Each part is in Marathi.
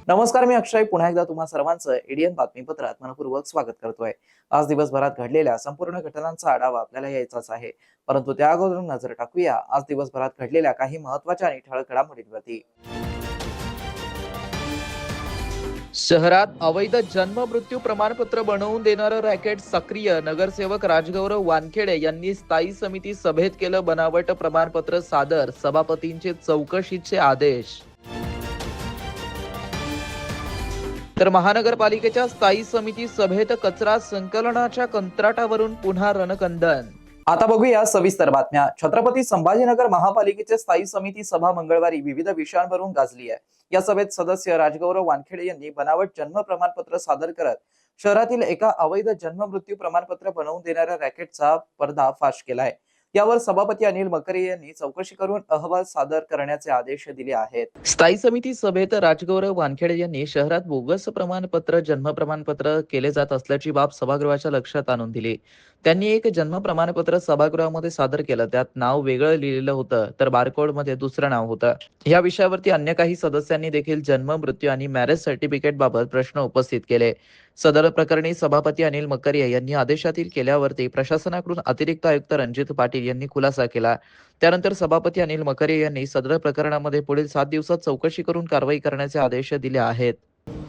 नमस्कार, मी अक्षय पुन्हा एकदा तुम्हा सर्वांचं एडीएन बातमीपत्रात मनपूर्वक स्वागत करतोय। आज दिवसभरात घडलेल्या संपूर्ण घटनांचा आढावा आपल्याला यायचाच आहे, परंतु त्या अगोदर नजर टाकूया आज दिवसभरात घडलेल्या काही महत्त्वाच्या आणि ठळक घडामोडींवरती। शहरात अवैध जन्म मृत्यू प्रमाणपत्र बनवून देणारं रॅकेट सक्रिय, नगरसेवक राजगौरव वानखेडे यांनी स्थायी समिती सभेत केलं बनावट प्रमाणपत्र सादर, सभापतींचे चौकशीचे आदेश। तर महानगरपालिकेच्या स्थायी समिती सभेत कचरा संकलनाच्या कंत्राटावरून पुन्हा रणकंदन। आता बघूया सविस्तर बातम्या। छत्रपती संभाजीनगर महापालिकेची स्थायी समिती सभा मंगळवारी विविध विषयांवरून गाजली आहे। या सभेत सदस्य राजगौरव वानखेडे यांनी बनावट जन्म प्रमाणपत्र सादर करत शहरातील एका अवैध जन्म मृत्यू प्रमाणपत्र बनवून देणाऱ्या रॅकेटचा पर्दाफाश केलाय। यावर सभापती अनिल मकरे यांनी चौकशी करून अहवाल सादर करण्याचे आदेश दिले आहेत। स्थायी समिती सभेत राजगौरव वानखेडे यांनी शहरात बोगस प्रमाणपत्र जन्म प्रमाणपत्र केले जात असल्याची बाब सभागृहाच्या लक्षात आणून दिली। त्यांनी एक जन्म प्रमाणपत्र सभागृहामध्ये सादर केलं, त्यात नाव वेगळं लिहिलेलं होतं तर बारकोड मध्ये दुसरं नाव होतं। या विषयावरती अन्य काही सदस्यांनी देखील जन्म मृत्यू आणि मॅरेज सर्टिफिकेट बाबत प्रश्न उपस्थित केले। सदर प्रकरणी सभापती अनिल मकरे यांनी आदेशातील केल्यावरती प्रशासनाकडून अतिरिक्त आयुक्त रणजित पाटील यांनी खुलासा केला। त्यानंतर सभापती अनिल मकरे यांनी सदर प्रकरणामध्ये पुढील 7 दिवसात चौकशी करून कारवाई करण्याचे आदेश दिले आहेत।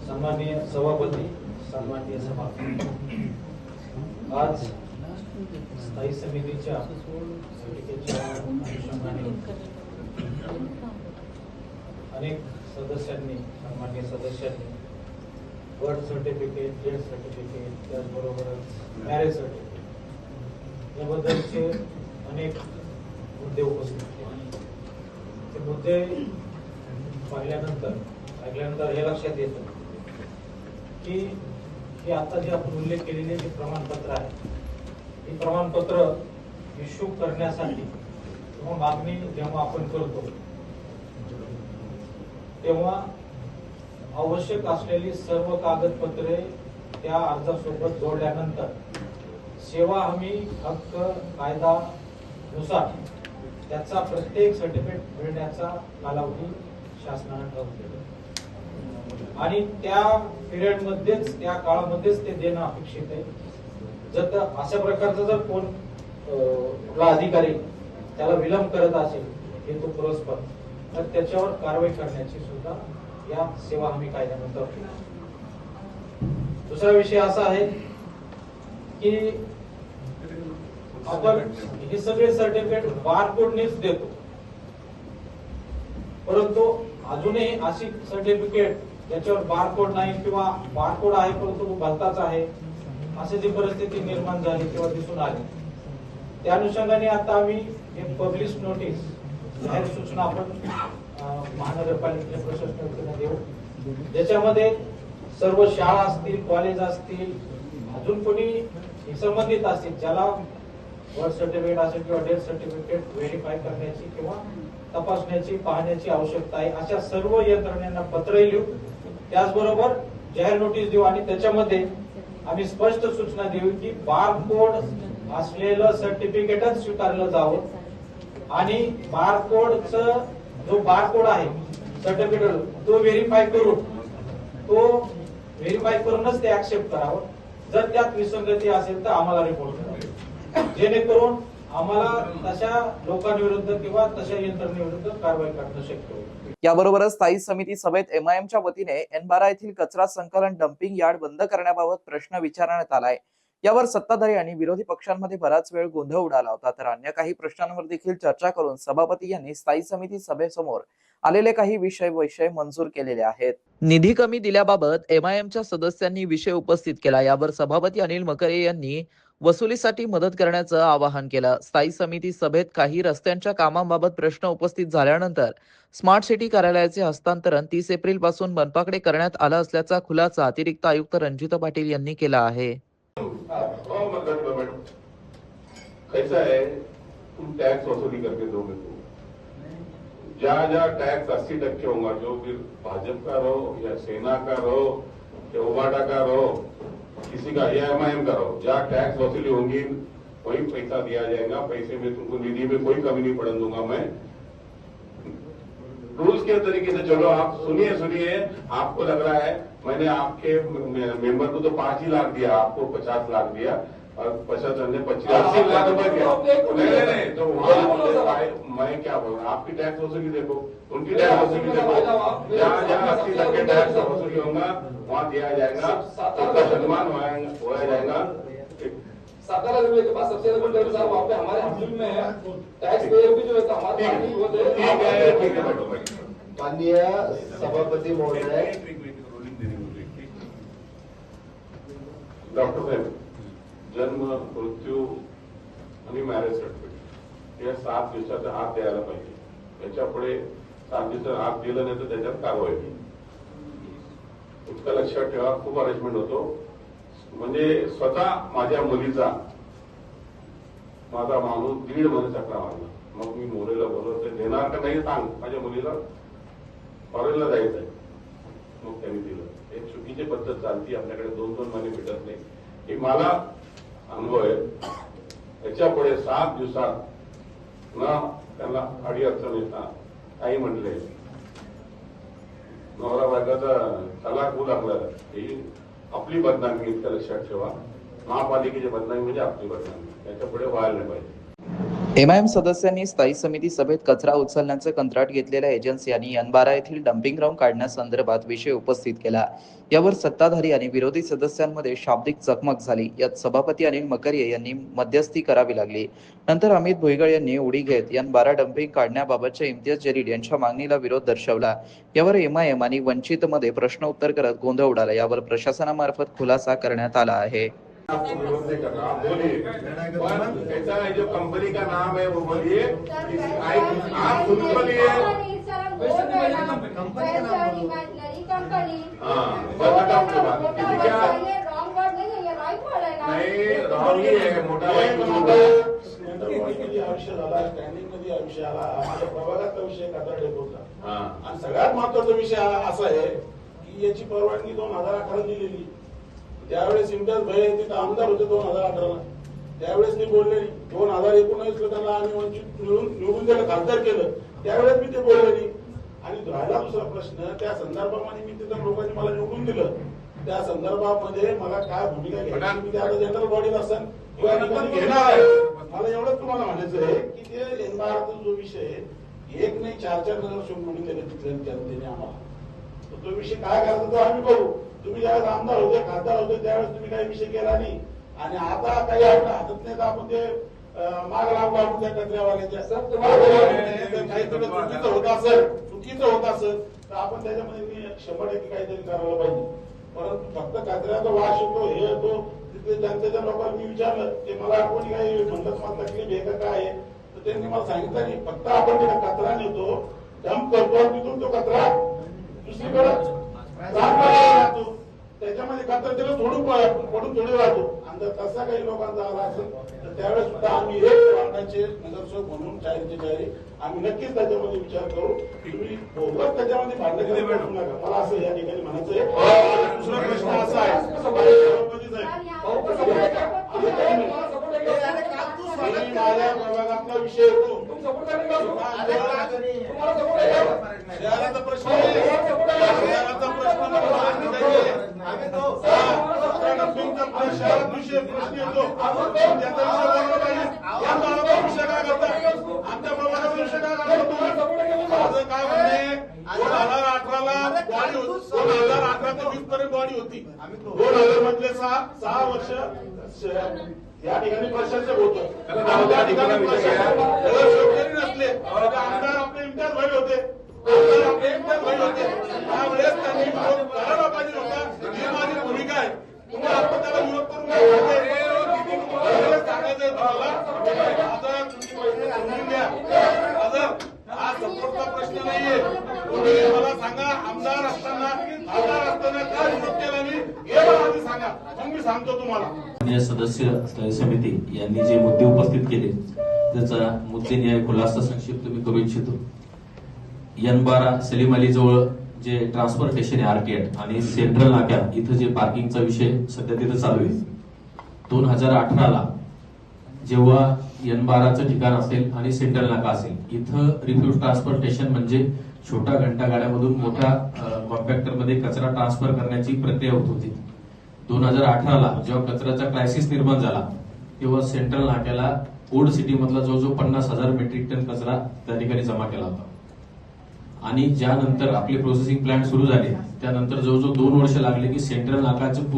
सन्माननीय सभापती, सन्माननीय सभापती, आज स्थायी समितीच्या अनुषंगाने अनेक सदस्यांनी, सन्माननीय सदस्यांनी बर्थ सर्टिफिकेट, डेथ सर्टिफिकेट, त्याचबरोबर मॅरेज सर्टिफिकेट याबद्दलचे अनेक मुद्दे उपस्थित केले। ते मुद्दे ऐकल्यानंतर हे लक्षात येतं की आता जे आपण उल्लेख केलेले जे प्रमाणपत्र आहे, हे प्रमाणपत्र इश्यू करण्यासाठी किंवा मागणी जेव्हा आपण करतो तेव्हा आवश्यक असलेली सर्व कागदपत्रे त्या अर्जासोबत जोडल्यानंतर सेवा हमी हक्क कायद्यानुसार त्याचा प्रत्येक सर्टिफिकेट मिळण्याचा कालावधी शासनाने ठरवलेला आणि त्या पिरियड मध्येच, त्या काळामध्येच ते देणं अपेक्षित आहे। जर अशा प्रकारचा जर कोण कुठला अधिकारी त्याला विलंब करत असेल हेतुपुरस्पर, तर त्याच्यावर कारवाई करण्याची सुद्धा या सेवा हमी कायद्यानुसार। दुसरा विषय असा आहे की आपण हे सगळे सर्टिफिकेट बारकोडनेच देतो, परंतु अजूनही अशी सर्टिफिकेट ज्याच्यावर बारकोड नाही किंवा बारकोड आहे परंतु भलताच आहे, अशी जी परिस्थिती निर्माण झाली किंवा दिसून आली, त्या अनुषंगाने आता आम्ही एक पब्लिश नोटीस, जाहीर सूचना आपण महानगरपालिकेच्या प्रशासनाकडे देऊ, ज्याच्यामध्ये सर्व शाळा असतील, कॉलेज असतील, अजून कोणी संबंधित असतील ज्याला बर्थ सर्टिफिकेट असेल किंवा डेथ सर्टिफिकेट व्हेरीफाय करण्याची किंवा तपासण्याची, पाहण्याची आवश्यकता आहे, अशा सर्व यंत्रणेना पत्रही लिहू, त्याचबरोबर जाहीर नोटीस देऊ आणि त्याच्यामध्ये आम्ही स्पष्ट सूचना देऊ की बारकोड असलेलं सर्टिफिकेटच स्वीकारलं जावं आणि बारकोडचं जो बारकोड आहे सर्टिफिकेट तो व्हेरीफाय करूनच ते ऍक्सेप्ट करावं। जर त्यात विसंगती असेल तर आम्हाला रिपोर्ट करावा, जेणेकरून आम्हाला तशा लोकांविरुद्ध किंवा तशा यंत्रणेविरुद्ध कारवाई करणं शक्य होईल। याबरोबरच स्थायी समिती सभेत एमआयएमच्या वतीने N12 येथील कचरा संकलन डम्पिंग यार्ड बंद करण्याबाबत प्रश्न विचारण्यात आलाय। यावर सत्ताधारी आणि विरोधी पक्षांमध्ये बराच वेळ गोंधळ उडाला होता, तर अन्य काही प्रश्नांवर देखील चर्चा करून सभापती यांनी स्थायी समिती सभेसमोर आलेले काही विषय मंजूर केलेले आहेत। निधी कमी दिल्याबाबत एमआयएमच्या सदस्यांनी विषय उपस्थित केला। यावर सभापती अनिल मकरे यांनी वसुलीसाठी मदत करण्याचं आवाहन केलं। स्थायी समिती सभेत काही रस्त्यांच्या कामांबाबत प्रश्न उपस्थित झाल्यानंतर स्मार्ट सिटी कार्यालयाचे हस्तांतरण 30 एप्रिल पासून मनपाकडे करण्यात आलं असल्याचा खुलासा अतिरिक्त आयुक्त रणजित पाटील यांनी केला आहे। कैसा है, तुम टैक्स वसूली करके दोगे तो जहाँ टैक्स 80% होगा, जो फिर भाजपा का रहो या सेना का रहो या उबाटा का रहो, किसी का या MIM का रहो, जहाँ टैक्स वसूली होंगी वही पैसा दिया जाएगा। पैसे में तुमको निधि में कोई कमी नहीं पड़ने दूंगा मैं। रूल्स के तरीके से चलो। आप सुनिए, आपको लग रहा है मैंने आपके मेंबर को तो 5 ही लाख दिया, आपको 50 लाख दिया और 80 लाख रुपए दिया। नहीं, तो वहाँ मैं क्या बोल रहा हूँ, आपकी टैक्स वसूली देखो, उनकी टैक्स वसूली देखो। जहाँ 80% टैक्स वसूली होगा वहाँ दिया जाएगा, उनका सम्मान होया जाएगा। 17 रुपए के पास सबसे ज्यादा डॉक्टर साहब वहाँ पे हमारे हकीम में है, टैक्स पेयर भी जो है हमारे ठीक है। माननीय सभापती महोदय, डॉक्टर साहेब, जन्म, मृत्यू आणि मॅरेज सर्टिफिकेट या 7 दिवसाचा आत द्यायला पाहिजे. त्याच्या पुढे 7 दिवसात आत दिलं नाही तर त्याच्यात कारवाई होईल. इतकं लक्षात ठेवा. खूप अरेंजमेंट होतो. म्हणजे स्वतः माझ्या मुलीचा माझा माणूस 1.5 महिने चक्रा मारला. मग मी मोरेला बोलवते, देणार का नाही सांग, माझ्या मुलीला फॉरेनला जायचंय. मग त्यांनी दिलं. एक चुकीची पद्धत चालती, आपल्याकडे 2-2 महिने भेटत नाही. हे मला अनुभव आहे. त्याच्या पुढे 7 दिवसात ना त्यांना अडीअडचण येतात. काही म्हटले नवरा बायकाचा तलाक होऊ लागला, ही आपली बदनामी. इतकं लक्षात ठेवा. महापालिकेची बदनामी म्हणजे आपली बदनामी. त्याच्या पुढे व्हायला नाही पाहिजे. MIM सदस्यांनी स्थायी समिती सभेत कचरा उचलण्याचं कंत्राट घेतलेल्या एजन्सी N12 येथील डम्पिंग ग्राउंड काढण्यासंदर्भात विषय उपस्थित केला. यावर सत्ताधारी आणि विरोधी सदस्यांमध्ये शाब्दिक चकमक झाली. यात सभापती अनिल मकरिये यांनी मध्यस्थी करावी लागली. नंतर अमित भुईगळ यांनी उडी घेत N12 डम्पिंग काढण्याबाबतच्या इम्तियाज जलील यांच्या मागणीला विरोध दर्शवला. यावर MIM आणि वंचितमध्ये प्रश्न उत्तर करत गोंधळ उडाला. यावर प्रशासनामार्फत खुलासा करण्यात आला आहे. आपको विरोध नहीं कर रहा, आप बोलिए। पर ऐसा है, जो कंपनी का नाम है वो बोलिए। आप खुद बोलिए। हाँ, बस आपके बात क्या नहीं, रॉन्ग ही है, मोटा भाई आयुष्य झाला, स्टँडिंग मध्ये आयुष्य आला, माझ्या प्रभागातला विषय कचरा डेपोचा. हाँ, आणि सगळ्यात महत्वाचा विषय असा आहे की याची परवानगी 2018 दिलेली. त्यावेळेस इम्तियाज भाई तिथे आमदार होते 2018ला. त्यावेळेस मी बोलले नाही. 2019ला त्यांना आम्ही वंचित निवडून दिलं, खासदार केलं. त्यावेळेस मी ते बोलले नाही. आणि राहिला दुसरा प्रश्न, त्या संदर्भामध्ये मी तिथं लोकांनी मला निवडून दिलं, त्या संदर्भामध्ये मला काय भूमिका घ्यायची, मी त्या जनरल बॉडीत असेल किंवा घेणार आहे. मला एवढंच तुम्हाला म्हणायचं आहे की ते N12चा जो विषय आहे, एक नाही 4-4 नगरसेवक निवडून दिले तिथल्या जनतेने आम्हाला. तो विषय काय करायचा तो आम्ही करू. तुम्ही ज्यावेळेस आमदार होते, खासदार होते, त्यावेळेस तुम्ही काही विषय केला नाही. आणि आता काही आपल्या हातात नाही तर आपण ते माग लागू आपण त्या कचऱ्यावाल्याच्या चुकीचं होत असेल तर आपण त्याच्यामध्ये 100% काहीतरी करायला पाहिजे. परंतु फक्त कचऱ्याचा वास येतो, हे येतो. तिथे जनतेच्या लोकांना मी विचारलं ते मला कोणी काही म्हणतात मला तकलीफ आहे का काय आहे, तर त्यांनी मला सांगितलं नाही. फक्त आपण तिथे कचरा नेतो, डम्प करतो, तिथून तो कचरा दुसरीकडे राहतो. त्याच्यामध्ये कचरा त्याला पडून थोडे राहतो. आणि जर तसा काही लोकांचा आला असेल तर त्यावेळेस सुद्धा आम्ही एक वार्डाचे नगरसेवक म्हणून जाहीर आम्ही नक्कीच त्याच्यामध्ये विचार करू. तुम्ही बोलत त्याच्यामध्ये भांडण करू नका. मला असं या ठिकाणी म्हणायचं आहे. दुसरा प्रश्न असा आहे, माझ्या प्रभागातला विषय येतो. शहराचा प्रश्न प्रश्न येतो. विषय काय करता, आमच्या प्रभागाचा विषय काय करतो. माझं काय म्हणणे, 2018ला बॉडी होती, 2018 ते 20 पर्यंत बॉडी होती. 2000 मधले 6 वर्ष या ठिकाणी प्रशासक होतं. त्या ठिकाणी शेतकरी नसले, आमदार आपले इम्तियाज भाई होते, त्यावेळेस त्यांनी विरोध करायला पाहिजे होता. ही माझी भूमिका आहे. तुम्ही आपण त्याला विरोध करून सांगायचंय तुम्हाला. आता तुम्ही समजून घ्या, हा सपोर्टचा प्रश्न नाहीये. तुम्ही मला सांगा, आमदार असताना खासदार असताना का विरोध केला नाही हे मला आधी सांगा, मग मी सांगतो तुम्हाला. माननीय सदस्य स्थायी समिती यांनी जे मुद्दे उपस्थित केले त्याचा मुद्देन्याय खुलासा संक्षिप्त मी करू इच्छितो. N12 सलीम अली जवळ जे ट्रान्सफर स्टेशन आहे RT8 आणि सेंट्रल नाक्या इथं जे पार्किंगचा विषय सध्या तिथं चालू आहे. 2018ला जेव्हा N12चं ठिकाण असेल आणि सेंट्रल नाका असेल इथं रिफ्यूज ट्रान्सफर स्टेशन म्हणजे छोट्या घंटा गाड्यामधून मोठ्या कॉम्पॅक्टरमध्ये कचरा ट्रान्सफर करण्याची प्रक्रिया होत होती. 2018ला जेव्हा कचऱ्याचा क्रायसिस निर्माण झाला तेव्हा सेंट्रल नाक्याला ओल्ड सिटी मधला जवळजवळ 50,000 मेट्रिक टन कचरा त्या ठिकाणी जमा केला होता. आणि ज्यानंतर आपले प्रोसेसिंग प्लांट सुरू झाले त्यानंतर जवळजवळ 2 वर्ष लागले की सेंट्रल नाकाचं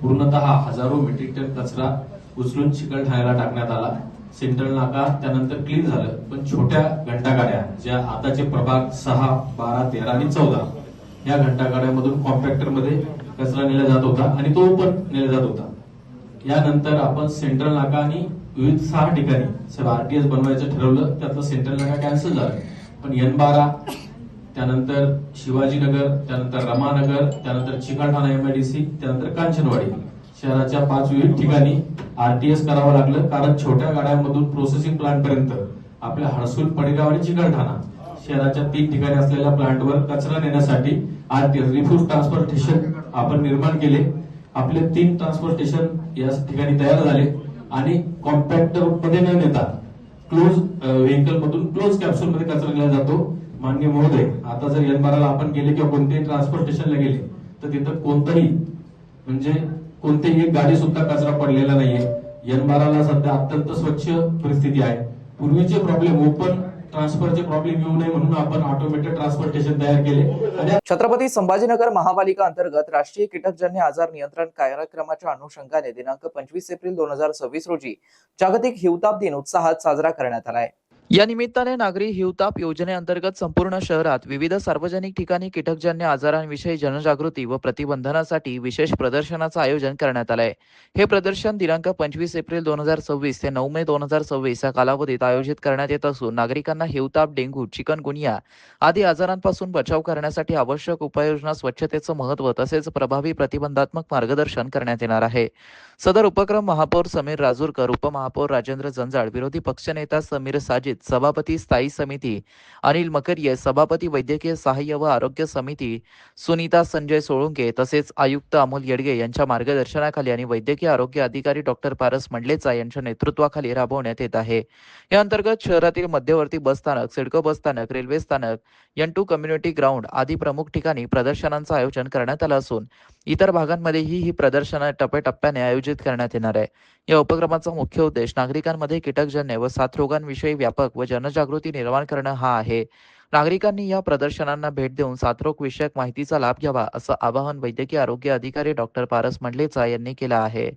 पूर्णतः हजारो मेट्रिक टन कचरा उचलून चिकलठाण्याला टाकण्यात आला. सेंट्रल नाका त्यानंतर क्लीन झालं, पण छोट्या घंटागाड्या ज्या आताचे प्रभाग 6, 12, 13 आणि 14 या घंटागाड्यामधून कॉम्पॅक्टरमध्ये कचरा नेला जात होता आणि तो पण नेला जात होता. यानंतर आपण सेंट्रल नाका आणि विविध 6 ठिकाणी RTS बनवायचं ठरवलं, त्यातलं सेंट्रल नाका कॅन्सल झालं. पण N12 त्यानंतर शिवाजीनगर, त्यानंतर रमानगर, त्यानंतर चिकलठाणा MIDC, त्यानंतर कांचनवाडी शहराच्या 5 विविध ठिकाणी RTS करावं लागलं, कारण छोट्या गाड्यांमधून प्रोसेसिंग प्लांट पर्यंत आपल्या हडसूल, पडेगाव आणि चिकलठाणा शहराच्या 3 ठिकाणी असलेल्या प्लांटवर कचरा नेण्यासाठी RTS रिफ्यूज ट्रान्सफर स्टेशन आपण निर्माण केले. आपले 3 ट्रान्सफर स्टेशन या ठिकाणी तयार झाले आणि कॉम्पॅक्टर मध्ये न नेता क्लोज व्हेकल मधून क्लोज कॅप्सूल मध्ये कचरा नेला जातो. माननीय महोदय, आता जर N12ला आपण गेले किंवा कोणत्याही ट्रान्सपोर्ट स्टेशनला गेले तर तिथं कोणतीही एक गाडी सुद्धा कचरा पडलेला नाहीये. N12ला सध्या अत्यंत स्वच्छ परिस्थिती आहे. पूर्वीचे प्रॉब्लेम ओपन ट्रान्सफरचे प्रॉब्लेम येऊ नये म्हणून आपण ऑटोमेटेड ट्रान्सफर स्टेशन तयार केले. आणि छत्रपती संभाजीनगर महापालिका अंतर्गत राष्ट्रीय कीटकजन्य आजार नियंत्रण कार्यक्रमाच्या अनुषंगाने दिनांक 25 एप्रिल 2026 रोजी जागतिक हिवताप दिन उत्साहात साजरा करण्यात आलाय. या निमित्ताने नागरी हिवताप योजनेअंतर्गत संपूर्ण शहरात विविध सार्वजनिक ठिकाणी कीटकजन्य आजारांविषयी जनजागृती व प्रतिबंधनासाठी विशेष प्रदर्शनाचं आयोजन करण्यात आलंय. हे प्रदर्शन दिनांक 25 एप्रिल 2026 ते 9 मे 2026 या कालावधीत आयोजित करण्यात येत असून नागरिकांना हिवताप, डेंग्यू, चिकनगुनिया आदी आजारांपासून बचाव करण्यासाठी आवश्यक उपाययोजना, स्वच्छतेचं महत्त्व तसेच प्रभावी प्रतिबंधात्मक मार्गदर्शन करण्यात येणार आहे. सदर उपक्रम महापौर समीर राजूरकर, उपमहापौर राजेंद्र जंजाळ, विरोधी पक्षनेता समीर साजिद, सभापती स्थायी समिती अनिल मकरिये, सभापती वैद्यकीय सहाय्य व आरोग्य समिती सुनीता संजय सोळुंके तसेच आयुक्त अमोल येडगे यांच्या मार्गदर्शनाखाली आणि वैद्यकीय आरोग्य अधिकारी डॉक्टर पारस मंडलेचा यांच्या नेतृत्वाखाली राबवण्यात येत आहे. या अंतर्गत शहरातील मध्यवर्ती बसस्थानक, सिडको बसस्थानक, रेल्वे स्थानक, N2 कम्युनिटी ग्राउंड आदी प्रमुख ठिकाणी प्रदर्शनांचं आयोजन करण्यात आलं असून इतर भागांमध्येही ही प्रदर्शनं टप्प्याटप्प्याने आयोजित करण्यात येणार आहे. या उपक्रमाचा मुख्य उद्देश नागरिकांमध्ये कीटकजन्य व साथरोगांविषयी व्यापक व जनजागृती निर्माण करणं हा आहे. नागरिकांनी या प्रदर्शनांना भेट देऊन साथरोग विषयक माहितीचा लाभ घ्यावा असं आवाहन वैद्यकीय आरोग्य अधिकारी डॉक्टर पारस मंडलेचा यांनी केलं आहे.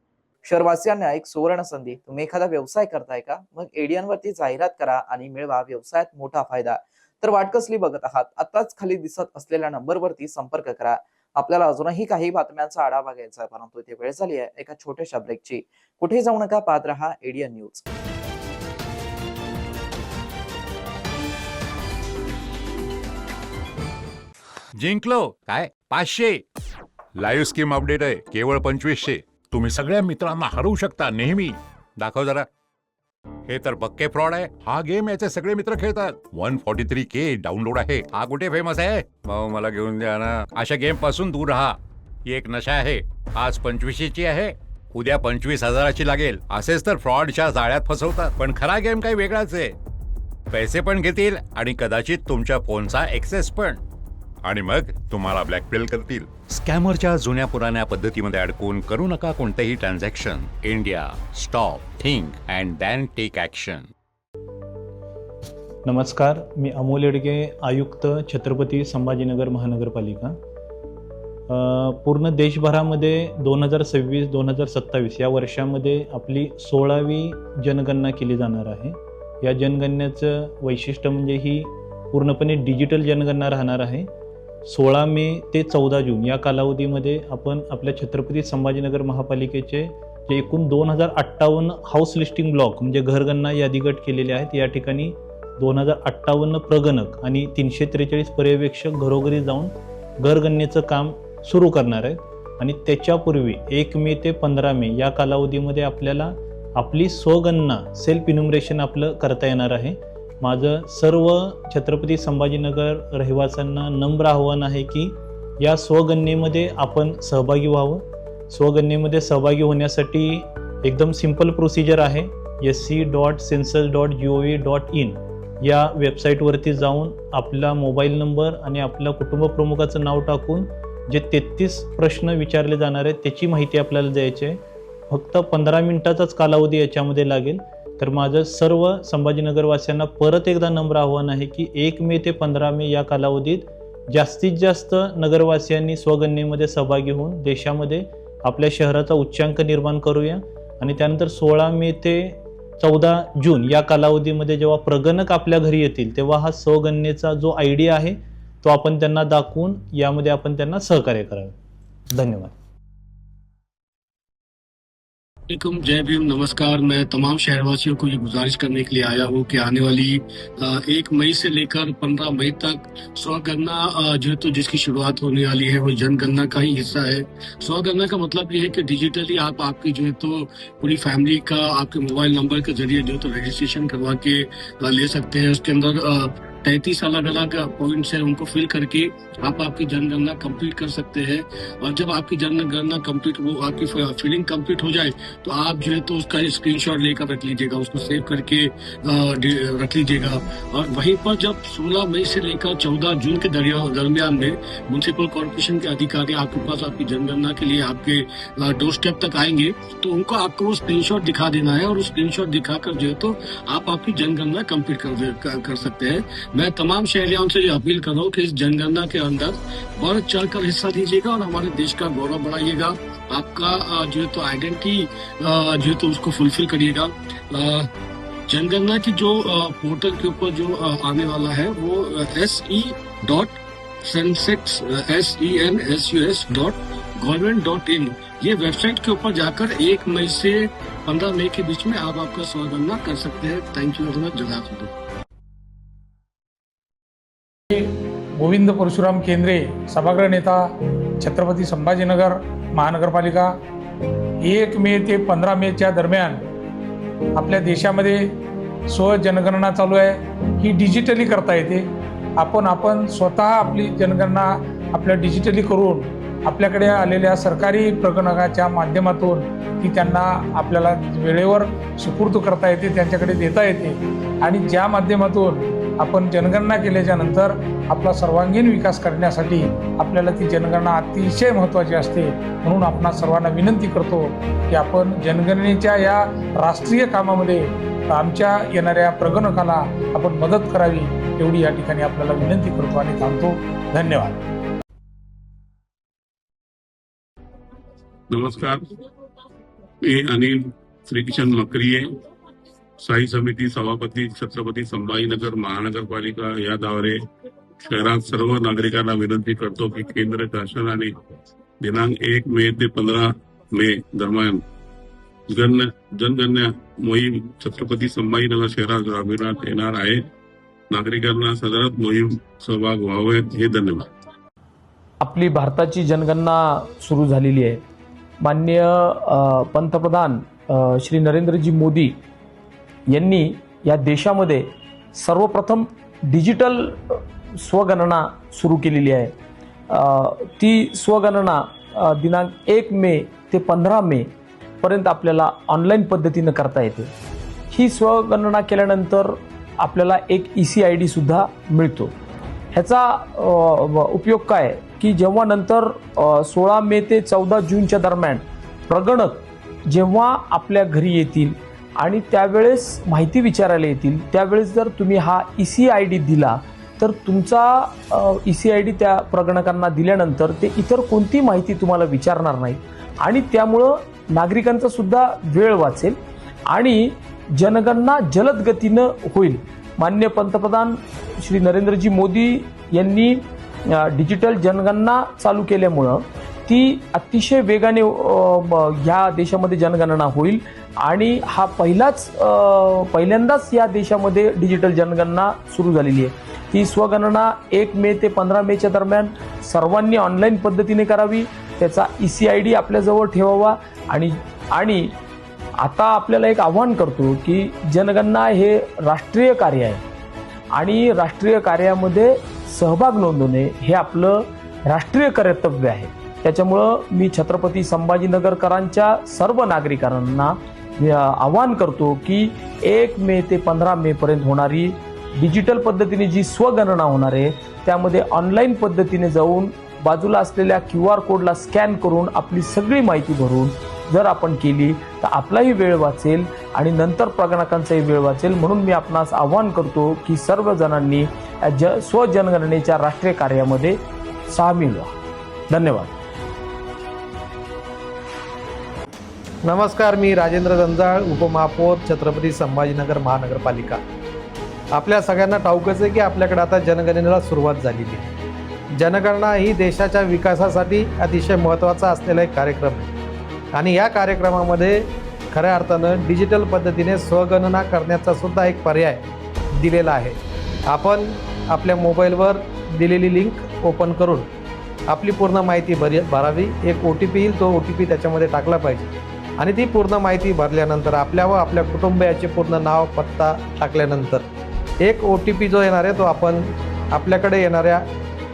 शहरवासियांना एक सुवर्ण संधी. तुम्ही एखादा व्यवसाय करताय का? मग ADN वरती जाहिरात करा आणि मिळवा व्यवसायात मोठा फायदा. तर वाट कसली बघत आहात? आताच खाली दिसत असलेल्या नंबरवरती संपर्क करा. आपल्याला अजूनही काही बातम्यांचा आढावा घ्यायचा आहे, परंतु इथे वेळ झाली आहे एका छोट्याशा ब्रेकची. कुठे जाऊ नका, पाहत रहा ADN न्यूज. जिंकलो काय 500. लाईव्ह स्कीम अपडेट आहे केवळ 2500. तुम्ही सगळ्या मित्रांना हरवू शकता नेहमी. दाखव जरा. हे तर पक्के फ्रॉड आहे. हा गेम याचे सगळे मित्र खेळतात. 143K डाउनलोड आहे. हा कुठे फेमस आहे? भाऊ मला घेऊन द्या ना. अशा गेम पासून दूर राहा. ही एक नशा आहे. आज 2500ची आहे, उद्या 25,000ची लागेल. असेच तर फ्रॉडच्या जाळ्यात फसवतात. पण खरा गेम काही वेगळाच आहे. पैसे पण घेतील आणि कदाचित तुमच्या फोनचा ऍक्सेस पण. आणि मग तुम्हाला ब्लॅकमेल करतील. स्कॅमरच्या जुन्या पुराण्या पद्धतीमध्ये अडकून करू नका कोणतेही transaction. India stop, think and then take action. नमस्कार, मी अमोल येडगे, आयुक्त छत्रपती संभाजीनगर महानगरपालिका. पूर्ण देशभरामध्ये 2026-2027 या वर्षामध्ये आपली 16वी जनगणना केली जाणार आहे. या जनगणनेचं वैशिष्ट्य म्हणजे ही पूर्णपणे डिजिटल जनगणना राहणार आहे. 16 मे ते 14 जून या कालावधीमध्ये आपण आपल्या छत्रपती संभाजीनगर महापालिकेचे जे एकूण 2058 हाऊस लिस्टिंग ब्लॉक म्हणजे घरगणना यादी गट केलेले आहेत. या ठिकाणी 2058 प्रगणक आणि 343 पर्यवेक्षक घरोघरी जाऊन घरगणनेचं काम सुरू करणार आहेत आणि त्याच्यापूर्वी 1 मे ते 15 मे या कालावधीमध्ये आपल्याला आपली स्वगणना सेल्फ इन्युमरेशन आपलं करता येणार आहे. माझं सर्व छत्रपती संभाजीनगर रहिवाशांना नम्र आव्हान आहे की या स्वगणनेमध्ये आपण सहभागी व्हावं. स्वगणनेमध्ये सहभागी होण्यासाठी एकदम सिंपल प्रोसिजर आहे. sc.census.gov.in या वेबसाईटवरती जाऊन आपला मोबाईल नंबर आणि आपल्या कुटुंब प्रमुखाचं नाव टाकून जे 33 प्रश्न विचारले जाणार आहेत त्याची माहिती आपल्याला द्यायची आहे. फक्त 15 मिनिटाचाच कालावधी याच्यामध्ये लागेल. तर माझं सर्व संभाजीनगरवासियांना परत एकदा नम्र आव्हान आहे की 1 मे ते 15 मे या कालावधीत जास्तीत जास्त नगरवासियांनी स्वगणनेमध्ये सहभागी होऊन देशामध्ये आपल्या शहराचा उच्चांक निर्माण करूया. आणि त्यानंतर 16 मे ते 14 जून या कालावधीमध्ये जेव्हा प्रगणक आपल्या घरी येतील तेव्हा हा स्वगणनेचा जो ID आहे तो आपण त्यांना दाखवून यामध्ये आपण त्यांना सहकार्य करावे. धन्यवाद. वालेकुम, जय भीम, नमस्कार। मैं तमाम शहरवासियों को ये गुजारिश करने के लिए आया हूँ कि आने वाली 1 मई से लेकर 15 मई तक स्वगणना जो है तो जिसकी शुरुआत होने वाली है वो जनगणना का ही हिस्सा है। स्वगणना का मतलब ये है कि डिजिटली आप आपकी जो है तो पूरी फैमिली का आपके मोबाइल नंबर के जरिए जो है तो रजिस्ट्रेशन करवा के ले सकते हैं। उसके अंदर 33 अलग अलग पॉइंट्स हैं, उनको फिल करके आप आपकी जनगणना कंप्लीट कर सकते हैं। और जब आपकी जनगणना कंप्लीट वो आपकी फिलिंग कंप्लीट हो जाए तो आप जो है तो उसका स्क्रीनशॉट लेकर रख लीजिएगा, उसको सेव करके रख लीजिएगा। और वहीं पर जब 16 मई से लेकर 14 जून के दरमियान में म्युनिसिपल कॉर्पोरेशन के अधिकारी आपके पास आपकी जनगणना के लिए आपके डोर स्टेप तक आएंगे तो उनको आपको वो स्क्रीनशॉट दिखा देना है और उस स्क्रीनशॉट दिखाकर जो है तो आप आपकी जनगणना कंप्लीट कर सकते हैं। मैं तमाम शहरियों से अपील कर रहा हूँ कि इस जनगणना के अंदर बढ़ चढ़कर हिस्सा दीजिएगा और हमारे देश का गौरव बढ़ाइएगा। आपका जो है तो आइडेंटिटी जो है तो उसको फुलफिल करिएगा। जनगणना की जो पोर्टल के ऊपर जो आने वाला है वो se.census.government.in ये वेबसाइट के ऊपर जाकर 1 मई से 15 मई के बीच में आप आपका स्वगणना कर सकते हैं। Thank you very much. जज़ाकल्लाह। गोविंद परशुराम केंद्रे, सभागृह नेता, छत्रपती संभाजीनगर महानगरपालिका। 1 मे ते 15 मेच्या दरम्यान आपल्या देशामध्ये स्वजनगणना चालू आहे. ही डिजिटली करता येते. आपण स्वतः आपली जनगणना आपल्या डिजिटली करून आपल्याकडे आलेल्या सरकारी प्रगणकाच्या माध्यमातून ती त्यांना आपल्याला वेळेवर सुपूर्द करता येते, त्यांच्याकडे देता येते. आणि ज्या माध्यमातून आपण जनगणना केल्याच्या नंतर आपला सर्वांगीण विकास करण्यासाठी आपल्याला ती जनगणना अतिशय महत्त्वाची असते. म्हणून आपण सर्वांना विनंती करतो की आपण जनगणनेच्या या राष्ट्रीय कामामध्ये आमच्या येणाऱ्या प्रगणकाला आपण मदत करावी एवढी या ठिकाणी आपल्याला विनंती करतो आणि थांबतो. धन्यवाद. नमस्कार, मी अनिल श्रीकिशन मकरिये, स्थायी समिती सभापती, छत्रपती संभाजीनगर महानगरपालिका याद्वारे शहरात सर्व नागरिकांना विनंती करतो की केंद्र शासनाने दिनांक 1 मे ते 15 मे दरम्यान जनगणना मोहीम छत्रपती संभाजीनगर शहरात राबविण्यात येणार आहे. नागरिकांना सदर मोहीम सहभाग व्हावे. हे धन्यवाद. आपली भारताची जनगणना सुरू झालेली आहे. माननीय पंतप्रधान श्री नरेंद्रजी मोदी यांनी या देशामध्ये सर्वप्रथम डिजिटल स्वगणना सुरू केलेली आहे. ती स्वगणना दिनांक 1 मे ते 15 मे पर्यंत आपल्याला ऑनलाईन पद्धतीनं करता येते. ही स्वगणना केल्यानंतर आपल्याला एक ECID सुद्धा मिळतो. ह्याचा उपयोग काय की जेव्हा नंतर 16 मे ते 14 जूनच्या दरम्यान प्रगणक जेव्हा आपल्या घरी येतील आणि त्यावेळेस माहिती विचारायला येतील त्यावेळेस जर तुम्ही हा ECID दिला तर तुमचा ECID त्या प्रगणकांना दिल्यानंतर ते इतर कोणती माहिती तुम्हाला विचारणार नाही आणि त्यामुळं नागरिकांचा सुद्धा वेळ वाचेल आणि जनगणना जलद गतीनं होईल. माननीय पंतप्रधान श्री नरेंद्रजी मोदी यांनी डिजिटल जनगणना चालू केल्यामुळं ती अतिशय वेगाने ह्या देशामध्ये जनगणना होईल आणि हा पहिल्यांदाच या देशामध्ये डिजिटल जनगणना सुरू झालेली आहे. ही स्वगणना 1 मे ते 15 मेच्या दरम्यान सर्वांनी ऑनलाईन पद्धतीने करावी, त्याचा ECID आपल्याजवळ ठेवावा आणि आता आपल्याला एक आव्हान करतो की जनगणना हे राष्ट्रीय कार्य आहे आणि राष्ट्रीय कार्यामध्ये सहभाग नोंदवणे हे आपलं राष्ट्रीय कर्तव्य आहे. त्याच्यामुळं मी छत्रपती संभाजीनगरकरांच्या सर्व नागरिकांना आवाहन करतो की 1 मे ते 15 मे पर्यंत होणारी डिजिटल पद्धतीने जी स्वगणना होणार आहे त्यामध्ये ऑनलाईन पद्धतीने जाऊन बाजूला असलेल्या QR कोडला स्कॅन करून आपली सगळी माहिती भरून जर आपण केली तर आपलाही वेळ वाचेल आणि नंतर प्रगणकांचाही वेळ वाचेल. म्हणून मी आपणास आवाहन करतो की सर्वजणांनी स्वजनगणनेच्या राष्ट्रीय कार्यामध्ये सामील व्हा. धन्यवाद. नमस्कार, मी राजेंद्र जंजाळ, उपमहापौर, छत्रपती संभाजीनगर महानगरपालिका. आपल्या सगळ्यांना ठाऊकच आहे की आपल्याकडे आता जनगणनेला सुरुवात झालेली आहे. जनगणना ही देशाच्या विकासासाठी अतिशय महत्त्वाचा असलेला एक कार्यक्रम आहे आणि या कार्यक्रमामध्ये खऱ्या अर्थानं डिजिटल पद्धतीने स्वगणना करण्याचा सुद्धा एक पर्याय दिलेला आहे. आपण आपल्या मोबाईलवर दिलेली लिंक ओपन करून आपली पूर्ण माहिती भरावी. एक OTP येईल, तो OTP त्याच्यामध्ये टाकला पाहिजे आणि ती पूर्ण माहिती भरल्यानंतर आपल्या व आपल्या कुटुंबियाचे पूर्ण नाव पत्ता टाकल्यानंतर एक OTP जो येणार आहे तो आपण आपल्याकडे येणाऱ्या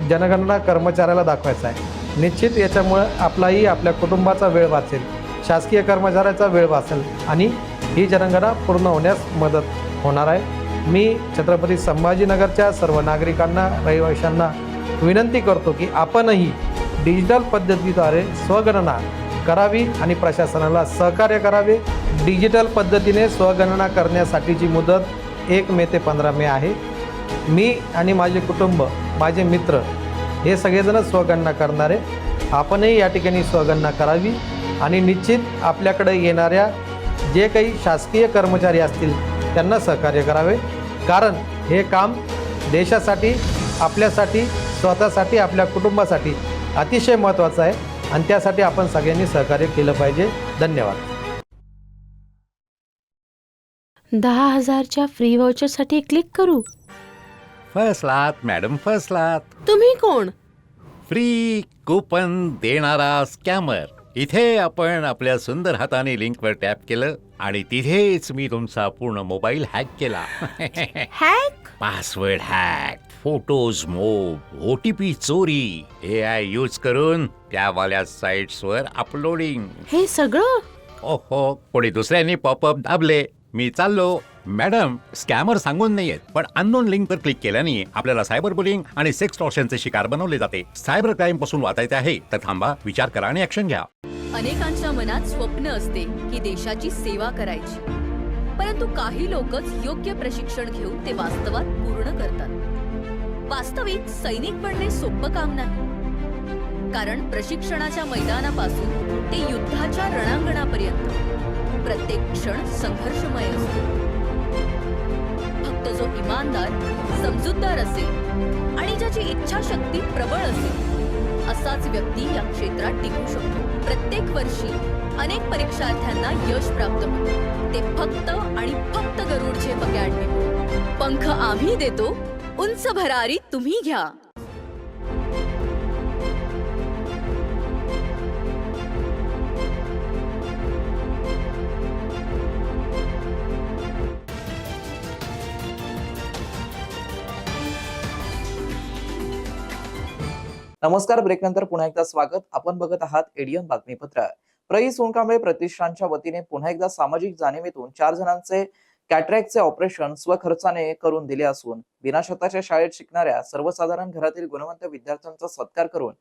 जनगणना कर्मचाऱ्याला दाखवायचा आहे. निश्चित याच्यामुळं आपलाही आपल्या कुटुंबाचा वेळ वाचेल, शासकीय कर्मचाऱ्याचा वेळ वाचेल आणि ही जनगणना पूर्ण होण्यास मदत होणार आहे. मी छत्रपती संभाजीनगरच्या सर्व नागरिकांना, रहिवाशांना विनंती करतो की आपणही डिजिटल पद्धतीद्वारे स्वगणना करावी आणि प्रशासनाला सहकार्य करावे. डिजिटल पद्धतीने स्वगणना करण्यासाठीची मुदत 1 मे ते 15 मे आहे. मी आणि माझे कुटुंब, माझे मित्र हे सगळेजण स्वगणना करणारे. आपणही या ठिकाणी स्वगणना करावी आणि निश्चित आपल्याकडे येणाऱ्या जे काही शासकीय कर्मचारी असतील त्यांना सहकार्य करावे, कारण हे काम देशासाठी, आपल्यासाठी, स्वतःसाठी, आपल्या कुटुंबासाठी अतिशय महत्त्वाचं आहे आणि त्यासाठी आपण सगळ्यांनी सहकार्य केलं पाहिजे. धन्यवाद. 10,000च्या फ्री व्हाउचरसाठी क्लिक करू. फसलात मॅडम, फसलात. तुम्ही कोण? फ्री कुपन देणारा स्कॅमर. इथे आपण आपल्या सुंदर हाताने लिंकवर टॅप केलं आणि तिथेच मी तुमचा पूर्ण मोबाईल हॅक केला. हॅक? पासवर्ड हॅक, फोटोज मोब, OTP चोरी, AI यूज करून त्यावाल्या साइट्सवर अपलोडिंग. हे सगळं? ओहो, कोणी दुसऱ्यांनी पॉपअप दाबले. मी चाललो. मॅडम, स्कॅमर सांगून नाहीयेत, पण अननोन लिंकवर क्लिक केल्याने आपल्याला सायबर बुलिंग आणि सेक्स टॉर्शनचे शिकार बनवले जाते. सायबर क्राईम पासून वाचायचे आहे तर थांबा, विचार करा आणि ऍक्शन घ्या. अनेकांच्या मनात स्वप्न असते की देशाची सेवा करायची, परंतु काही लोकच योग्य प्रशिक्षण घेऊन ते वास्तवात पूर्ण करतात. वास्तविक सैनिक बनणे सोपं काम नाही, कारण प्रशिक्षणाच्या मैदानापासून ते युद्धाच्या रणांगणापर्यंत प्रत्येक क्षण संघर्षमय असतो. फक्त जो इमानदार, समजूतदार असेल आणि ज्याची इच्छाशक्ती प्रबळ असेल असाच व्यक्ती या क्षेत्रात टिकू शकतो. प्रत्येक वर्षी अनेक परीक्षार्थ्यांना यश प्राप्त होते, ते फक्त आणि फक्त गरुड झेप अकॅडमी. पंख आम्ही देतो, उंच भरारी तुम्ही घ्या. नमस्कार, ब्रेक नंतर पुन्हा एकदा स्वागत. आपण बघत आहात एडीएन बातमीपत्र. प्रई सोनकांबळे प्रतिष्ठानच्या वतीने पुन्हा एकदा सामाजिक जाणीवेतून 4 जणांचे कॅटरॅक्टचे ऑपरेशन स्वखर्चाने करून दिले असून विनाशताच्या शाळेत शिकणाऱ्या सर्वसाधारण घरातील गुणवंत विद्यार्थ्यांचा सत्कार करून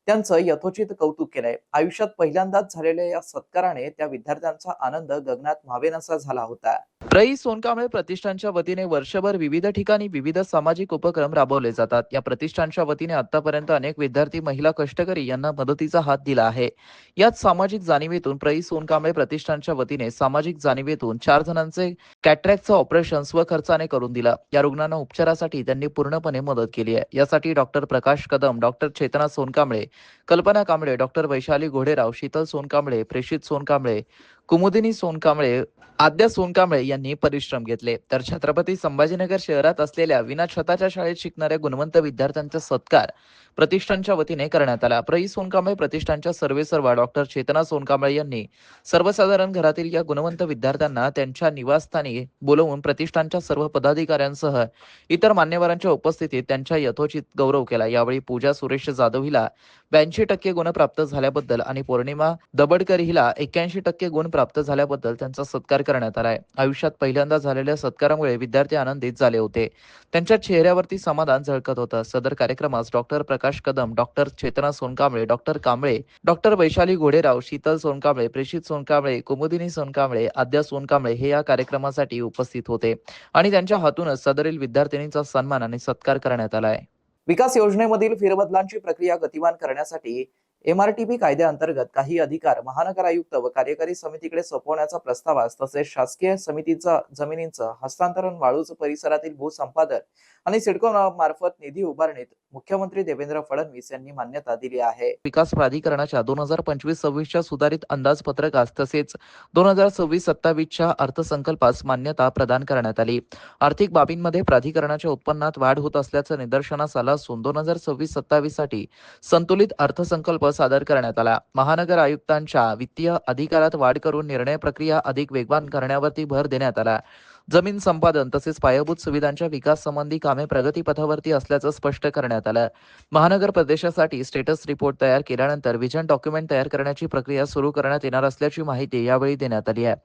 त्यांचं यथोचित कौतुक केलंय. आयुष्यात पहिल्यांदाच झालेल्या या सत्काराने त्या विद्यार्थ्यांचा आनंद गगनात मावेनासा झाला होता. प्रई सोनकांबळे प्रतिष्ठानच्या वतीने वर्षभर विविध ठिकाणी विविध सामाजिक उपक्रम राबवले जातात. या प्रतिष्ठानच्या वतीने आतापर्यंत अनेक विद्यार्थी, महिला, कष्टकरी यांना मदतीचा हात दिला आहे. याच सामाजिक जाणीवेतून प्रई सोनकांबळे प्रतिष्ठानच्या वतीने सामाजिक जाणीवेतून 4 जणांचे कॅटरॅक्टचं ऑपरेशन स्वखर्चाने करून दिलं. या रुग्णांना उपचारासाठी त्यांनी पूर्णपणे मदत केली आहे. यासाठी डॉक्टर प्रकाश कदम, डॉक्टर चेतना सोनकांबळे, कल्पना कांबळे, डॉक्टर वैशाली घोडेराव, शीतल सोनकांबळे, प्रेषित सोनकांबळे, कुमुदिनी सोनकांबळे आद्या सोनकांबळे यांनी परिश्रम घेतले. तर छत्रपती संभाजीनगर शहरात असलेल्या विना छताच्या शाळेत शिकणाऱ्या गुणवंत विद्यार्थ्यांचा सत्कार प्रतिष्ठानच्या वतीने करण्यात आला. प्र. सोनकांबळे प्रतिष्ठानच्या सर्वेसर्वा डॉक्टर चेतना सोनकांबळे यांनी सर्वसाधारण घरातील या गुणवंत विद्यार्थ्यांना त्यांच्या निवासस्थानी बोलवून प्रतिष्ठानच्या सर्व पदाधिकाऱ्यांसह इतर मान्यवरांच्या उपस्थितीत त्यांच्या यथोचित गौरव केला. यावेळी पूजा सुरेश जाधव हिला 82% गुण प्राप्त झाल्याबद्दल आणि पौर्णिमा दबडकर हिला 81% गुण प्राप्त झाल्याबद्दल त्यांचा सत्कार करण्यात आलाय. आयुष्यात पहिल्यांदा झालेल्या सत्कारामुळे विद्यार्थी आनंदित झाले होते. त्यांच्या चेहऱ्यावरती समाधान झळकत होतं. सदर कार्यक्रमास डॉक्टर प्रकाश कदम, डॉक्टर चेतना सोनकांबळे, डॉक्टर कांबळे, डॉक्टर वैशाली घोडेराव, शीतल सोनकांबळे, प्रेषित सोनकांबळे, कुमुदिनी सोनकांबळे, आद्या सोनकांबळे हे या कार्यक्रमासाठी उपस्थित होते आणि त्यांच्या हातूनच सदरील विद्यार्थिनींचा सन्मान आणि सत्कार करण्यात आलाय. विकास योजनेमधील फेरबदलांची प्रक्रिया गतिमान करण्यासाठी MRTP कायद्याअंतर्गत काही अधिकार महानगर आयुक्त व कार्यकारी समितीकडे सोपवण्याचा प्रस्तावास तसेच शासकीय समितीचा जमिनींचं हस्तांतरण, वाळूज परिसरातील भूसंपादन आणि सिडको मार्फत निधी उभारणीत मुख्यमंत्री देवेंद्र फडणवीस यांनी मान्यता दिली आहे. विकास प्राधिकरणाच्या 2025-26च्या सुधारित अंदाजपत्रकास तसेच 2026-27च्या अर्थसंकल्पास मान्यता प्रदान करण्यात आली. आर्थिक बाबींमध्ये प्राधिकरणाच्या उत्पन्नात वाढ होत असल्याचं निदर्शनास आलं असून 2026-27 साठी संतुलित अर्थसंकल्प सादर करण्यात आला. महानगर आयुक्तांच्या वित्तीय अधिकारात वाढ करून निर्णय प्रक्रिया अधिक वेगवान करण्यावरती भर देण्यात आला. जमीन संपादन तसेच पायाभूत सुविधांच्या विकास संबंधी कामे प्रगतीपथावरती असल्याचं स्पष्ट करण्यात आलं. महानगर प्रदेशासाठी स्टेटस रिपोर्ट तयार केल्यानंतर व्हिजन डॉक्युमेंट तयार करण्याची प्रक्रिया सुरू करण्यात येणार असल्याची माहिती यावेळी देण्यात आली आहे.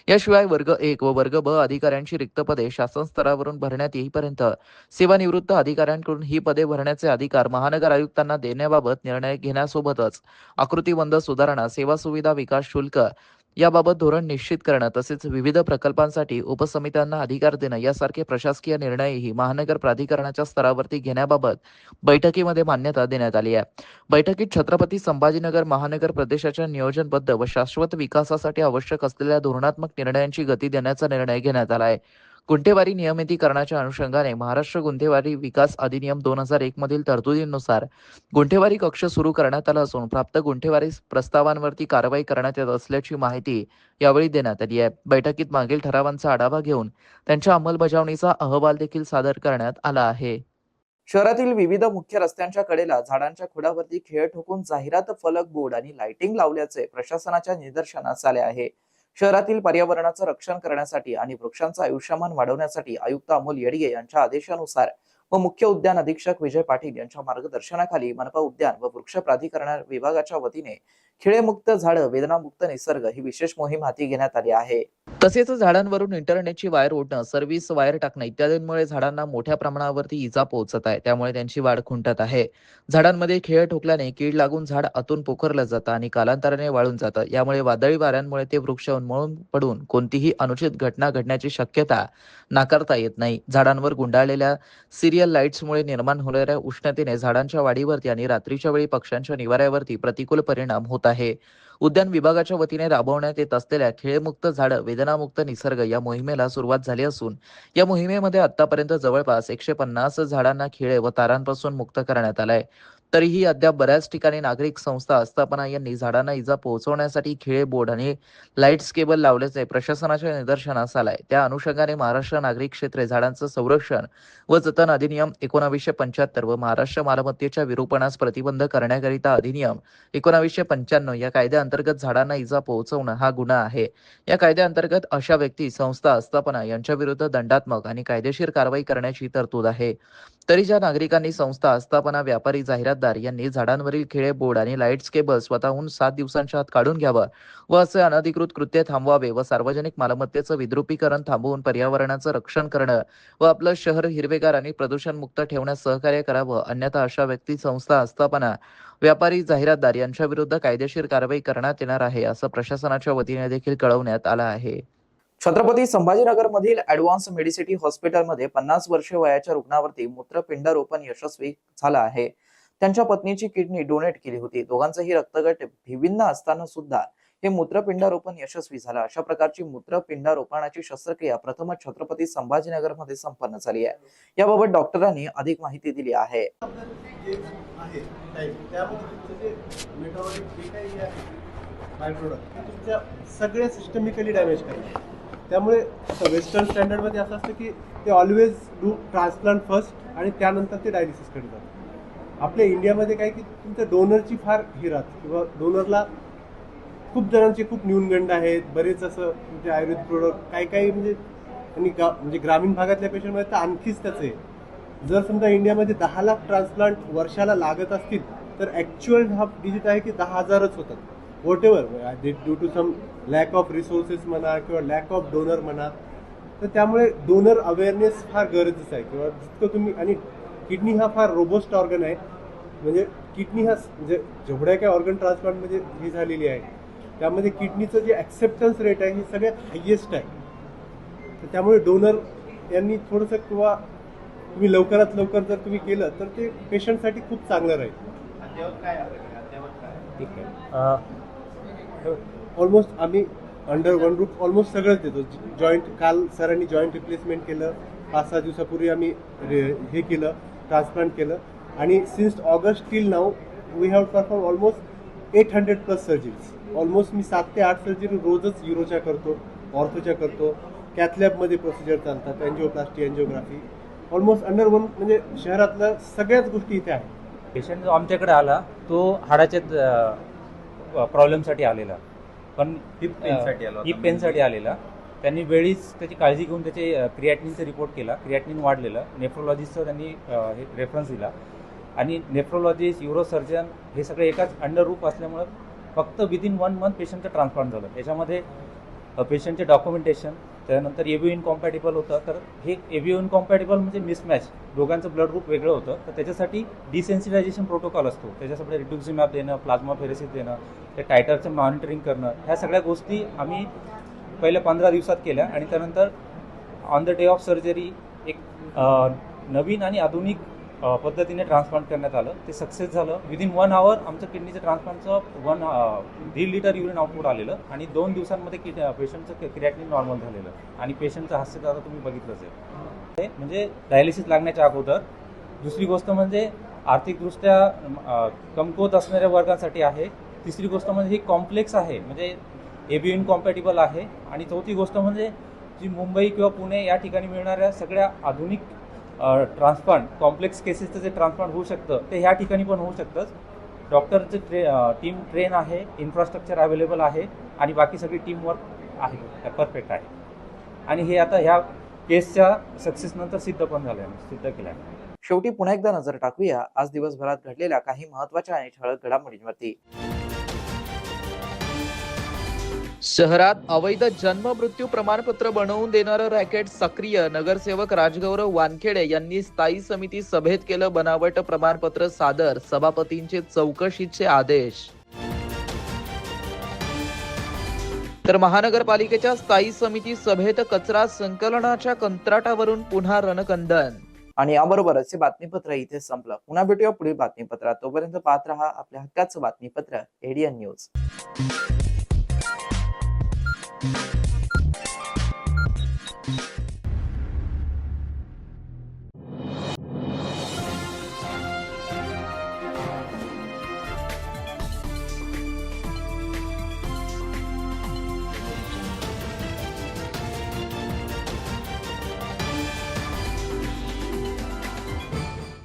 याशिवाय वर्ग 1 व वर्ग ब अधिकाऱ्यांची रिक्त पदे शासन स्तरावरून भरण्यात येईपर्यंत सेवानिवृत्त अधिकाऱ्यांकडून ही पदे भरण्याचे अधिकार महानगर आयुक्तांना देण्याबाबत निर्णय घेण्यासोबतच आकृतीबंध सुधारणा, सेवा सुविधा विकास शुल्क याबाबत धोरण निश्चित करणं तसेच विविध प्रकल्पांसाठी उपसमित्यांना अधिकार देणं यासारखे प्रशासकीय निर्णयही महानगर प्राधिकरणाच्या स्तरावरती घेण्याबाबत बैठकीमध्ये मान्यता देण्यात आली आहे. बैठकीत छत्रपती संभाजीनगर महानगर प्रदेशाच्या नियोजनबद्ध व शाश्वत विकासासाठी आवश्यक असलेल्या धोरणात्मक निर्णयांची गती देण्याचा निर्णय घेण्यात आला आहे. गुंठेवारी नियमितीकरणाच्या अनुषंगाने महाराष्ट्र गुंठेवारी विकास अधिनियम 2001 मधील तरतुदींनुसार गुंठेवारी कक्ष सुरू करण्यात आला असून प्राप्त गुंठेवारी प्रस्तावांवरती कारवाई करण्यात येत असल्याची माहिती यावेळी देण्यात आली आहे. बैठकीत मागील ठरावांचा आढावा घेऊन त्यांच्या अंमलबजावणीचा अहवाल देखील सादर करण्यात आला आहे. शहरातील विविध मुख्य रस्त्यांच्या कडेला झाडांच्या खोडावरती खेळ ठोकून जाहिरात फलक, बोर्ड आणि लाइटिंग लावल्याचे प्रशासनाच्या निदर्शनास आले आहे. शहरातील पर्यावरणाचं रक्षण करण्यासाठी आणि वृक्षांचं आयुष्यमान वाढवण्यासाठी आयुक्त अमोल येडगे यांच्या आदेशानुसार व मुख्य उद्यान अधीक्षक विजय पाटील यांच्या मार्गदर्शनाखाली मनपा उद्यान व वृक्ष प्राधिकरण विभागाच्या वतीने खिळेमुक्त झाडं, वेदनामुक्त निसर्ग ही विशेष मोहीम हाती घेण्यात आली आहे. तसेच झाडांवरून इंटरनेटची वायर ओढणं, सर्व्हिस वायर टाकणं इत्यादींमुळे झाडांना मोठ्या प्रमाणावरती इजा पोहोचत आहे. त्यामुळे त्यांची वाढ खुंटत आहे. झाडांमध्ये खिळे ठोकल्याने कीड लागून झाड आतून पोखरलं जातं आणि कालांतराने वाळून जातं. यामुळे वादळी वाऱ्यांमुळे ते वृक्ष उन्मळून पडून कोणतीही अनुचित घटना घडण्याची शक्यता नाकारता येत नाही. झाडांवर गुंडाळलेल्या सिरियल लाईट्समुळे निर्माण होणाऱ्या उष्णतेने झाडांच्या वाढीवरती आणि रात्रीच्या वेळी पक्ष्यांच्या निवाऱ्यावरती प्रतिकूल परिणाम होत आहे. उद्यान विभागाच्या वतीने राबवण्यात येत असलेल्या खिळेमुक्त झाडं, वेदनामुक्त निसर्ग या मोहिमेला सुरुवात झाली असून या मोहिमेमध्ये आतापर्यंत जवळपास 150 झाडांना खिळे व तारांपासून मुक्त करण्यात आलंय. तरीही अद्याप बऱ्याच ठिकाणी नागरिक संस्था आस्थापना यांनी झाडांना इजा पोहोचवण्यासाठी खिळे, बोर्ड आणि लाईट्स केबल लावल्याचे प्रशासनाच्या निदर्शनास आलाय. त्या अनुषंगाने महाराष्ट्र नागरिक क्षेत्रे झाडांचं संरक्षण व जतन अधिनियम 1975 व महाराष्ट्र मालमत्तेच्या विरूपणास प्रतिबंध करण्याकरिता अधिनियम 1995 या कायद्याअंतर्गत झाडांना इजा पोहोचवणं हा गुन्हा आहे. या कायद्याअंतर्गत अशा व्यक्ती, संस्था, आस्थापना यांच्या विरुद्ध दंडात्मक आणि कायदेशीर कारवाई करण्याची तरतूद आहे. तरी ज्या नागरिकांनी, संस्था, आस्थापना, व्यापारी, जाहिरातदार यांनी झाडांवरील खिळे, बोर्ड आणि लाईट्स केबल स्वतःहून 7 दिवसांच्या आत काढून घ्यावं व असे अनधिकृत कृत्य थांबवावे व सार्वजनिक मालमत्तेचं विद्रुपीकरण थांबवून पर्यावरणाचं रक्षण करणं व आपलं शहर हिरवेगार आणि प्रदूषण मुक्त ठेवण्यास सहकार्य करावं. अन्यथा अशा व्यक्ती, संस्था, आस्थापना, व्यापारी, जाहिरातदार यांच्या विरुद्ध कायदेशीर कारवाई करण्यात येणार आहे असं प्रशासनाच्या वतीने देखील कळवण्यात आलं आहे. छत्रपती संभाजीनगर मधील ॲडव्हान्स मेडिसिटी हॉस्पिटलमध्ये 50 वर्षे वयाच्या रुग्णावरती मूत्रपिंडरोपण यशस्वी झालं आहे. त्यांच्या पत्नीची किडनी डोनेट केली होती. दोघांचंही रक्तगट भिन्न असताना सुद्धा हे मूत्रपिंडारोपण यशस्वी झालं. अशा प्रकारची मूत्रपिंडारोपणाची शस्त्रक्रिया प्रथमच छत्रपती संभाजीनगर मध्ये संपन्न झाली आहे. याबाबत डॉक्टरांनी अधिक माहिती दिली आहे. सगळे सिस्टमिकली डॅमेज करतात. त्यामुळे आता वेस्टर्न स्टँडर्डमध्ये असं असतं की ते ऑलवेज डू ट्रान्सप्लांट फर्स्ट आणि त्यानंतर ते डायलिसिस करतात. आपल्या इंडियामध्ये काय की तुमच्या डोनरची फार ही राहते किंवा डोनरला खूप जणांचे खूप न्यूनगंड आहेत. बरेच असं म्हणजे आयुर्वेद प्रोडक्ट काही म्हणजे आणि म्हणजे ग्रामीण भागातल्या पेशंटमध्ये तर आणखीच त्याचं आहे. जर समजा इंडियामध्ये 10 लाख ट्रान्सप्लांट वर्षाला लागत असतील तर ॲक्च्युअल हा डिजिट आहे की 10,000च होतात. Whatever due to some lack of resources म्हणा किंवा लॅक ऑफ डोनर म्हणा. तर त्यामुळे डोनर अवेअरनेस फार गरजेचं आहे किंवा जितकं तुम्ही आणि किडनी हा फार रोबस्ट ऑर्गन आहे. म्हणजे किडनी हा म्हणजे जेवढ्या काय ऑर्गन ट्रान्सप्लांटमध्ये ही झालेली आहे त्यामध्ये किडनीचं जे ॲक्सेप्टन्स रेट आहे हे सगळ्यात हायेस्ट आहे. तर त्यामुळे डोनर यांनी थोडंसं किंवा तुम्ही लवकरात लवकर जर तुम्ही केलं तर ते पेशंटसाठी खूप चांगलं राहील. ठीक आहे. ऑलमोस्ट आम्ही अंडर वन रूफ ऑलमोस्ट सगळंच देतो. जॉईंट काल सरांनी जॉईंट रिप्लेसमेंट केलं. 5-6 दिवसापूर्वी आम्ही हे केलं ट्रान्सप्लांट केलं आणि since August till now we have perform almost 800+ surgeries. Almost मी 7 ते 8 सर्जरी रोजच युरोच्या करतो, ऑर्थोच्या करतो. कॅथलॅबमध्ये प्रोसिजर चालतात, angioplasty, angiography. Almost under one म्हणजे शहरातल्या सगळ्याच गोष्टी इथे आहेत. पेशंट जो आमच्याकडे आला तो हाडाच्या प्रॉब्लेमसाठी आलेला, पण हिप पेनसाठी आलेला. त्यांनी वेळीच त्याची काळजी घेऊन त्याचे क्रिएटिनिनचा रिपोर्ट केला. क्रिएटिनिन वाढलेलं. नेफ्रोलॉजिस्टचा त्यांनी रेफरन्स दिला आणि नेफ्रोलॉजिस्ट, युरोसर्जन हे सगळे एकाच अंडर रूफ असल्यामुळं फक्त विदिन 1 मंथ पेशंटचं ट्रान्सप्लांट झालं. याच्यामध्ये पेशंटचे डॉक्युमेंटेशन, त्यानंतर एव्हिओ इनकॉम्पॅटिबल होतं. तर हे एव्हिओ इनकॉम्पॅटिबल म्हणजे मिसमॅच, दोघांचं ब्लड ग्रुप वेगळं होतं. तर त्याच्यासाठी डिसेन्सिटायझेशन प्रोटोकॉल असतो. त्याच्यासाठी रिट्युक्झिमॅब देणं, प्लाझ्मा फेरेसिस देणं, ते टायटरचं मॉनिटरिंग करणं, ह्या सगळ्या गोष्टी आम्ही पहिल्या 15 दिवसात केल्या. आणि त्यानंतर on the day of surgery एक नवीन आणि आधुनिक पद्धतीने ट्रान्सप्लांट करण्यात आलं. ते सक्सेस झालं. विदिन 1 आवर आमचं किडनीचं ट्रान्सप्लांटचं 1.5 लिटर युरिन आउटपुट आलेलं आणि 2 दिवसांमध्ये पेशंटचं क्रिएटिनिन नॉर्मल झालेलं आणि पेशंटचं हास्य आता तुम्ही बघितलंच आहे. म्हणजे डायलिसिस लागण्याच्या अगोदर. दुसरी गोष्ट म्हणजे आर्थिकदृष्ट्या कमकुवत असणाऱ्या वर्गांसाठी आहे. तिसरी गोष्ट म्हणजे ही कॉम्प्लेक्स आहे, म्हणजे एव्हिओ इनकॉम्पॅटिबल आहे. आणि चौथी गोष्ट म्हणजे जी मुंबई किंवा पुणे या ठिकाणी मिळणाऱ्या सगळ्या आधुनिक ट्रान्सप्लांट, कॉम्प्लेक्स केसेसचं जे ट्रान्सप्लांट होऊ शकतं ते ह्या ठिकाणी पण होऊ शकतं. डॉक्टरचं टीम ट्रेन आहे, इन्फ्रास्ट्रक्चर अवेलेबल आहे आणि बाकी सगळी टीमवर्क आहे, परफेक्ट आहे. आणि हे आता ह्या केसच्या सक्सेसनंतर सिद्ध केलं आहे. शेवटी पुन्हा एकदा नजर टाकूया आज दिवसभरात घडलेल्या काही महत्त्वाच्या आणि ठळक घडामोडींवरती. शहरात अवैध जन्म मृत्यू प्रमाणपत्र बनवून देणारं रॅकेट सक्रिय. नगरसेवक राजगौरव वानखेडे यांनी स्थायी समिती सभेत केलं बनावट प्रमाणपत्र सादर. सभापतींचे चौकशीचे आदेश. तर महानगरपालिकेच्या स्थायी समिती सभेत कचरा संकलनाच्या कंत्राटावरून पुन्हा रणकंदन. आणि याबरोबरच हे बातमीपत्र इथे संपलं. पुन्हा भेटूया पुढील बातमीपत्रात. तोपर्यंत पाहत रहा आपल्या हक्काचं बातमीपत्र ADN न्यूज.